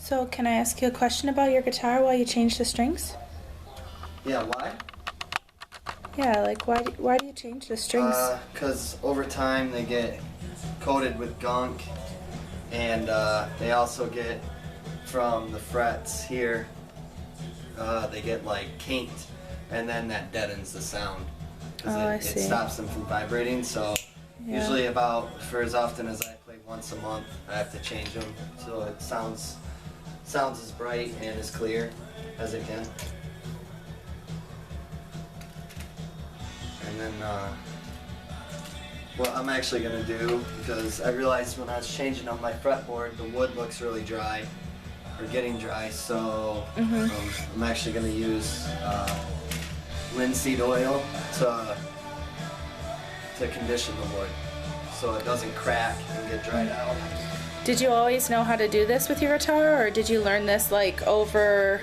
So, can I ask you a question about your guitar while you change the strings? Yeah, why? Yeah, like why do you change the strings? Because over time they get coated with gunk, and they also get, from the frets here, they get like kinked, and then that deadens the sound. Because I it see. stops them from vibrating, so Yeah. usually for as often as I play once a month, I have to change them so it sounds as bright and as clear as it can. And then what I'm actually going to do, because I realized when I was changing on my fretboard, the wood looks really dry, or getting dry, so I'm actually going to use linseed oil to condition the wood so it doesn't crack and get dried out. Did you always know how to do this with your guitar, or did you learn this like over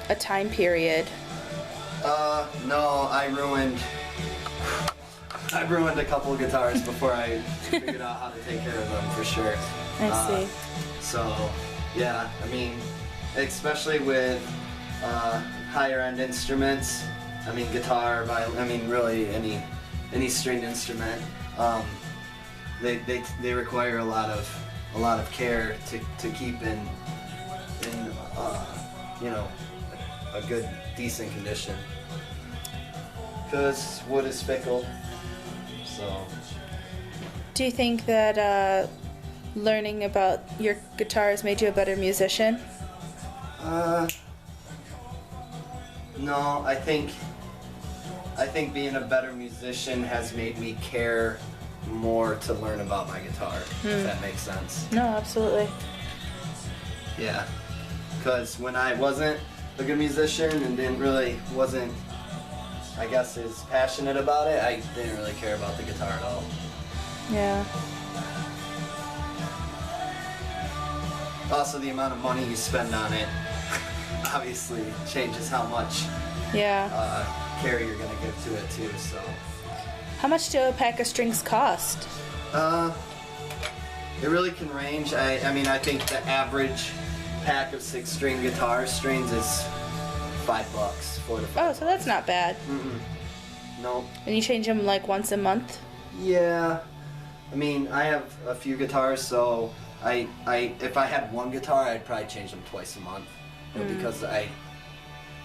a time period? No, I ruined a couple of guitars before I figured out how to take care of them, for sure. I see. So, yeah, I mean, especially with higher end instruments, I mean guitar, violin, I mean really any stringed instrument, they require a lot of care to keep in you know, a good, decent condition. Because wood is fickle, so. Do you think that learning about your guitar has made you a better musician? No, I think being a better musician has made me care more to learn about my guitar, if that makes sense. No, absolutely. Yeah, because when I wasn't a good musician and wasn't, I guess, as passionate about it, I didn't really care about the guitar at all. Yeah. Also, the amount of money you spend on it obviously changes how much Yeah. care you're gonna give to it too. So. How much do a pack of strings cost? It really can range. I mean, I think the average pack of 6-string guitar strings is $5, $4 to $5. Oh, so that's not bad. Nope. And you change them like once a month? Yeah. I mean, I have a few guitars, so if I had one guitar, I'd probably change them twice a month. But because I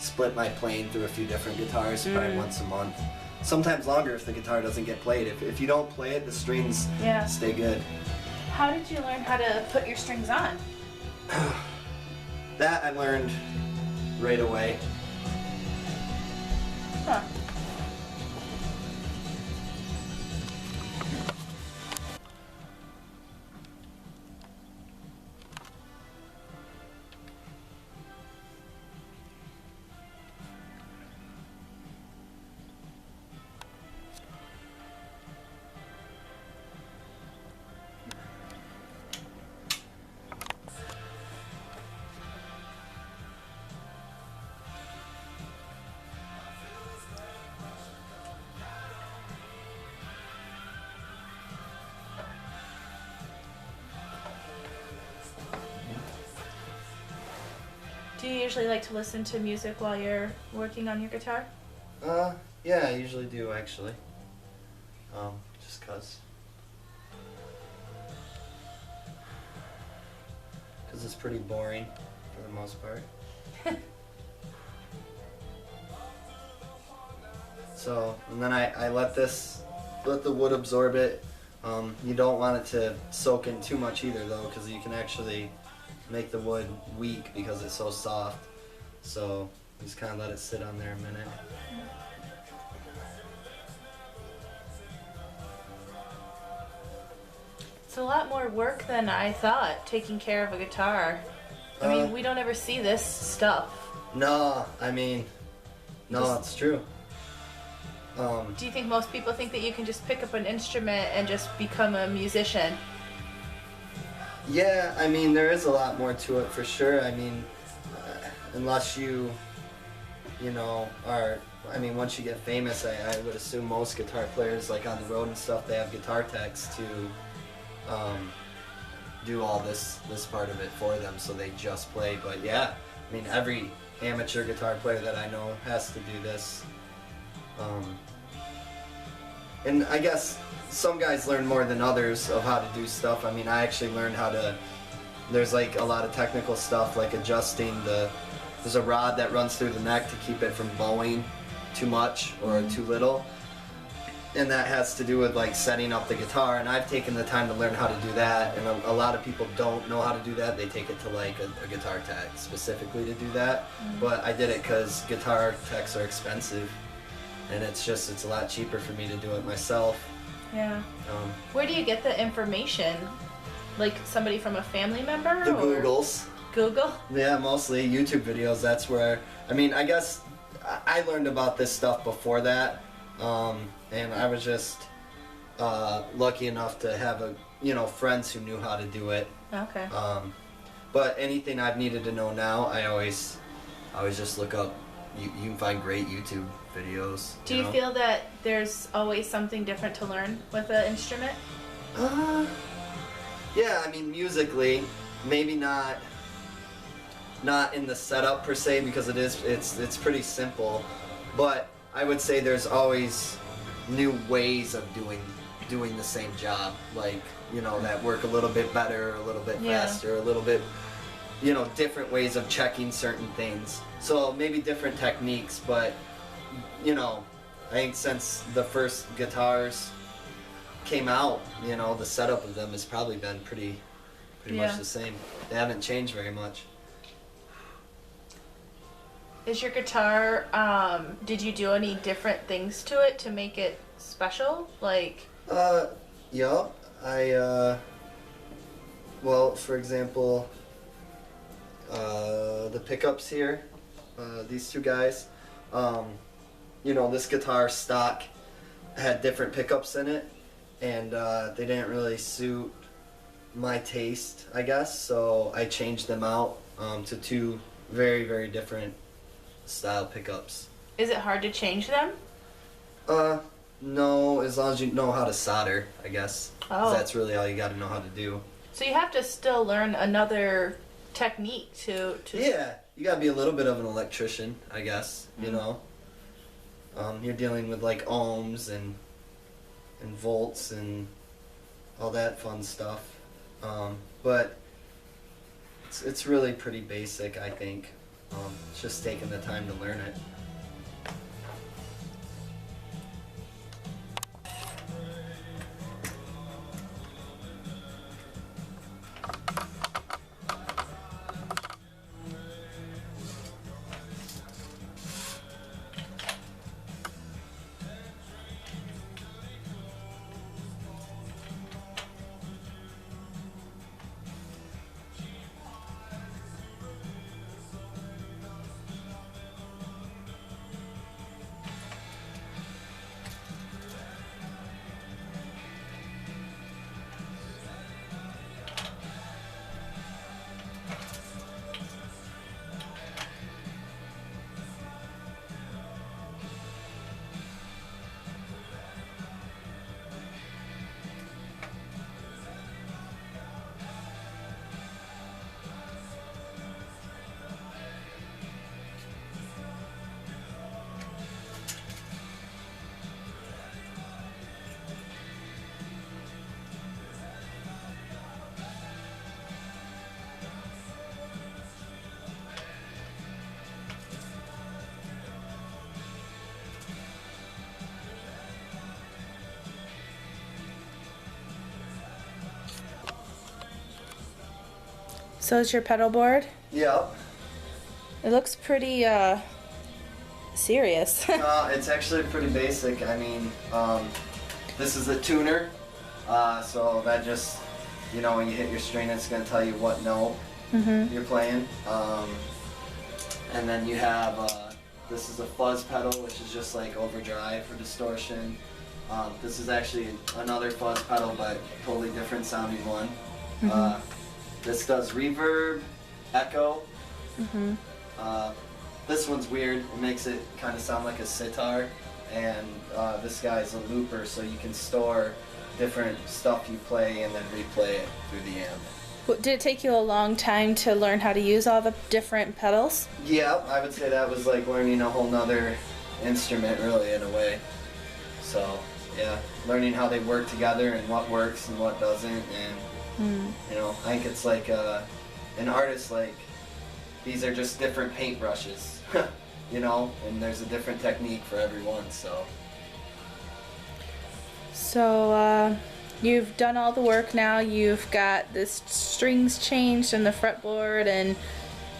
split my playing through a few different guitars, probably once a month. Sometimes longer if the guitar doesn't get played. If you don't play it, the strings stay good. How did you learn how to put your strings on? That I learned right away. Huh. Do you usually like to listen to music while you're working on your guitar? Yeah, I usually do actually. Just 'cause it's pretty boring for the most part. So, and then I let the wood absorb it. You don't want it to soak in too much either though, because you can actually make the wood weak because it's so soft. So just kind of let it sit on there a minute. It's a lot more work than I thought, taking care of a guitar. I mean, we don't ever see this stuff. No, I mean, no, it's true. Do you think most people think that you can just pick up an instrument and just become a musician? Yeah, I mean, there is a lot more to it for sure. I mean, unless you know, I mean, once you get famous, I would assume most guitar players, like on the road and stuff, they have guitar techs to do all this part of it for them, so they just play. But yeah, I mean, every amateur guitar player that I know has to do this. And I guess some guys learn more than others of how to do stuff. I mean, I actually learned how to, there's like a lot of technical stuff, like adjusting there's a rod that runs through the neck to keep it from bowing too much or too little. And that has to do with like setting up the guitar, and I've taken the time to learn how to do that, and a lot of people don't know how to do that. They take it to like a guitar tech specifically to do that, but I did it because guitar techs are expensive, and it's a lot cheaper for me to do it myself. Yeah. Where do you get the information? Like somebody from a family member? The or? Googles. Google? Yeah, mostly YouTube videos. That's where, I mean, I guess I learned about this stuff before that. And I was just lucky enough to have friends who knew how to do it. Okay. But anything I've needed to know now, I always just look up. You can find great YouTube videos. Do you feel that there's always something different to learn with an instrument? Yeah, I mean, musically, maybe not in the setup per se, because it's pretty simple, but I would say there's always new ways of doing the same job, like, that work a little bit better, a little bit faster, a little bit, different ways of checking certain things. So maybe different techniques, but, I think since the first guitars came out, the setup of them has probably been pretty much the same. They haven't changed very much. Is your guitar, did you do any different things to it to make it special? Like... Yeah. Well, for example, the pickups here, these two guys, this guitar stock had different pickups in it, and they didn't really suit my taste, I guess, so I changed them out to two very, very different style pickups. Is it hard to change them? No, as long as you know how to solder, I guess. Oh. That's really all you got to know how to do. So you have to still learn another technique to... Yeah, you got to be a little bit of an electrician, I guess, You're dealing with like ohms and volts and all that fun stuff. But it's really pretty basic, I think. It's just taking the time to learn it. So is your pedal board? Yep. It looks pretty serious. It's actually pretty basic. I mean, this is a tuner, so that just, when you hit your string, it's going to tell you what note you're playing. And then you have, this is a fuzz pedal, which is just like overdrive for distortion. This is actually another fuzz pedal, but totally different sounding one. This does reverb, echo. This one's weird. It makes it kind of sound like a sitar. And this guy's a looper, so you can store different stuff you play and then replay it through the amp. Did it take you a long time to learn how to use all the different pedals? Yeah, I would say that was like learning a whole nother instrument, really, in a way. So, yeah, learning how they work together and what works and what doesn't, and you know, I think it's like an artist, like, these are just different paintbrushes, you know, and there's a different technique for everyone, so. So, you've done all the work now. You've got the strings changed and the fretboard, and,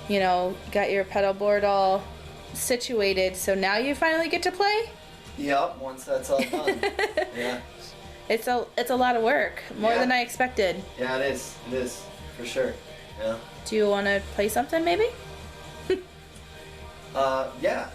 you know, got your pedal board all situated. So now you finally get to play? Yep, once that's all done. Yeah. It's a lot of work, more than I expected. Yeah, it is, for sure. Yeah. Do you want to play something, maybe? Yeah,